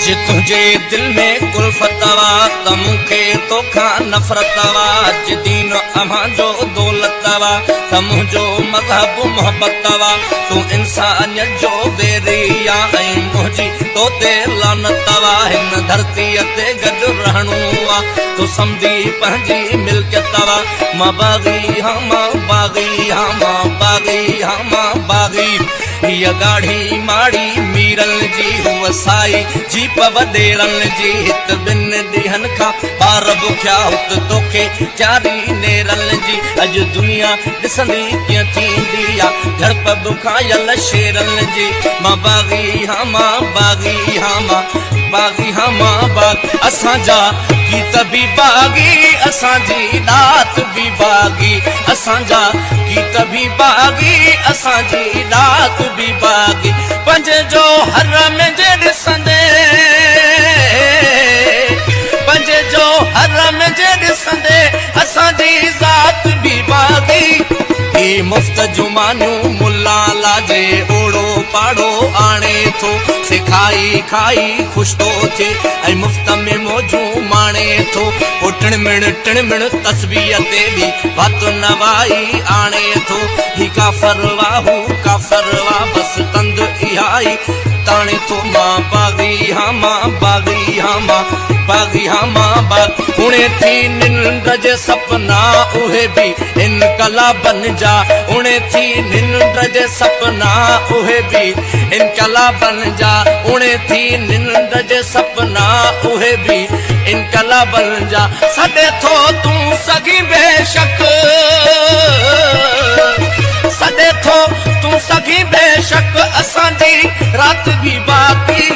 जे तुझे दिल में कुल्फतवा त मूंखे तोखा नफ़रतवा जे दीन अमां जो दौलतवा त मुंहिंजो मज़हब मोहब्बतवा तू इंसानियत जो वेरिया ऐं मुंहिंजी तो ते लानतवा हिन धरतीअ ते गॾु रहणो आहे तू सम्झी पंहिंजी मिल्कियतवा मां बाग़ी हाँ मां बाग़ी हाँ मां बाग़ी हाँ मां बाग़ी हीअ गाढ़ी माड़ी मीरल जी हुअ साई जीप वॾेरल जी हित ॿिनि ॾींहंनि खां ॿार बुखिया हुत तोखे चारी नेरल जी अॼु दुनिया ॾिसंदी कीअं थींदी आहे झड़प बुखायल शेरल जी मां बाग़ी हाँ मां बाग़ी हाँ मां बाग़ी हाँ मां बाग़ असांजा गीत बि बाग़ी असांजी रात बि बाग़ी असांजा गीत बि बाग़ी असांजी रात बि बाग़ी पंज जो हर में जे ॾिसंदे पंज जो हर में जे ॾिसंदे असांजी ज़ात बि बाग़ी ही मुफ़्त जुमानियूं मुल्ला लाजे ओड़ो पाड़ो आणे थो सिखाई खाई ख़ुशि थो थिए ऐं मुफ़्त में मौजूं माणे थो पोइ टिणमिण तस्बीह ते बि वात नवाई आणे थो ही काफ़र वाह हू काफ़र वाह बसि तंद इहा ई ताणे थो मां बाग़ी हाँ मां बाग़ी हाँ मां बाग़ी हाँ मां बाग़ उणे थी निंड जे सपना उहे बि इनकलाबनि जा उणे थी निंड जे सपना उहे बि इनकलाबनि जा उणे थी निंड जे सपना उहे बि इनकलाबनि जा सॾे थो तूं सघी बेशक सॾे थो तूं सघी बेशक असांजी रात बि बाक़ी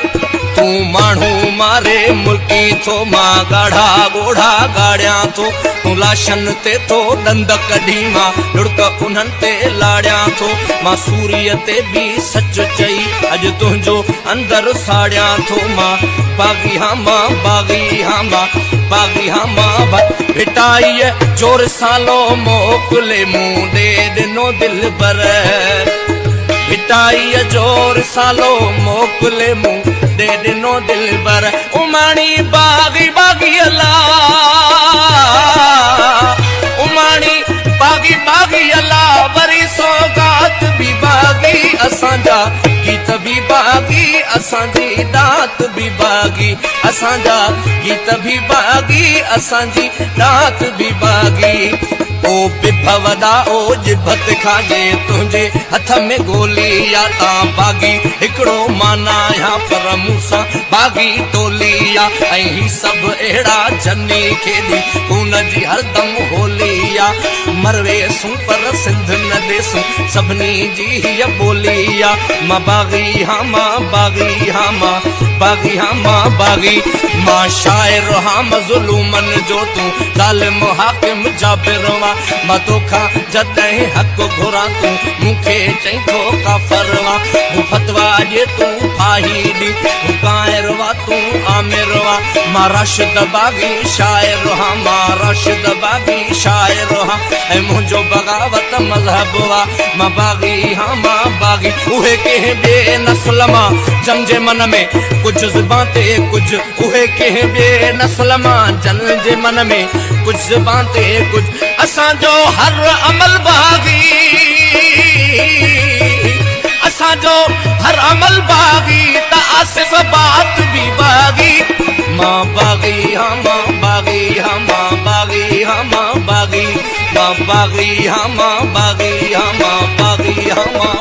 तू माण्हू मारे मुल्की थो मां ॻाढ़ा ॻोढ़ा ॻाढ़ियां थो तूं लाशनि ते थो ॾंद कढी मां लुड़क उन्हनि ते लाड़ियां थो मां सूरीअ ते बि सच चई अॼु तुंहिंजो अंदरि साड़ियां थो मां बाग़ी हाँ मां बाग़ी हाँ मां बाग़ी हाँ मां भिटाईअ जोर सालो मोकिले मूं ॾे ॾिनो दिल पर भिटाईअ जोर सालो मोकिले मूं ॾे ॾिनो दिल पर उमाणी बाग़ी बाग़ी अला उमाणी बाग़ी बाग़ी अला वरी सौगात बि बाग़ी असांजा गीत बि बाग़ी असांजी रात बि बाग़ी असांजा गीत बि बाग़ी असांजी रात बि बाग़ी ओ बिभवदा ओ जिभत खाजे तुंहिंजे हथ में गोली या तां बाग़ी हिकिड़ो माना या पर मूंसां बाग़ी टोली या ऐं ही सभु अहिड़ा जनी खेॾी खून जी हरदम होली या मरवेसूं पर सिंध न ॾेसूं सभिनी जी हीअ ॿोली या मां बाग़ी हाँ मां बाग़ी हाँ मां बाग़ी हाँ मां बाग़ी मां शाइर हाँ मज़लूमनि जो तूं ज़ालिम हाकिम जाबिर मां तोखां जॾहिं हक़ घुरां तूं मूंखे चई थो काफ़र वाह हू फतवा ॾिए तूं फाही ॾी हू काइर वाह तूं आमिर वाह मां राशिद बाग़ी शाइर हाँ मां राशिद बाग़ी शाइर हाँ ऐं मुंहिंजो बग़ावत मज़हब वाह मां बाग़ी हाँ मां बाग़ी उहे कंहिं ॿिए नस्ल मां जंहिंजे मन में कुझु ज़ुबान ते कुझु उहे कंहिं ॿिए नस्ल मां जंहिंजे मन में कुझु ज़ुबान ते कुझु असांजो हर अमल बाग़ी असांजो हर अमल बाग़ी त आसिफ़ बात बि बाग़ी मां बाग़ी हाँ मां बाग़ी हाँ मां बाग़ी हाँ मां बाग़ी मां बाग़ी हाँ मां बाग़ी हाँ मां बाग़ी हाँ मां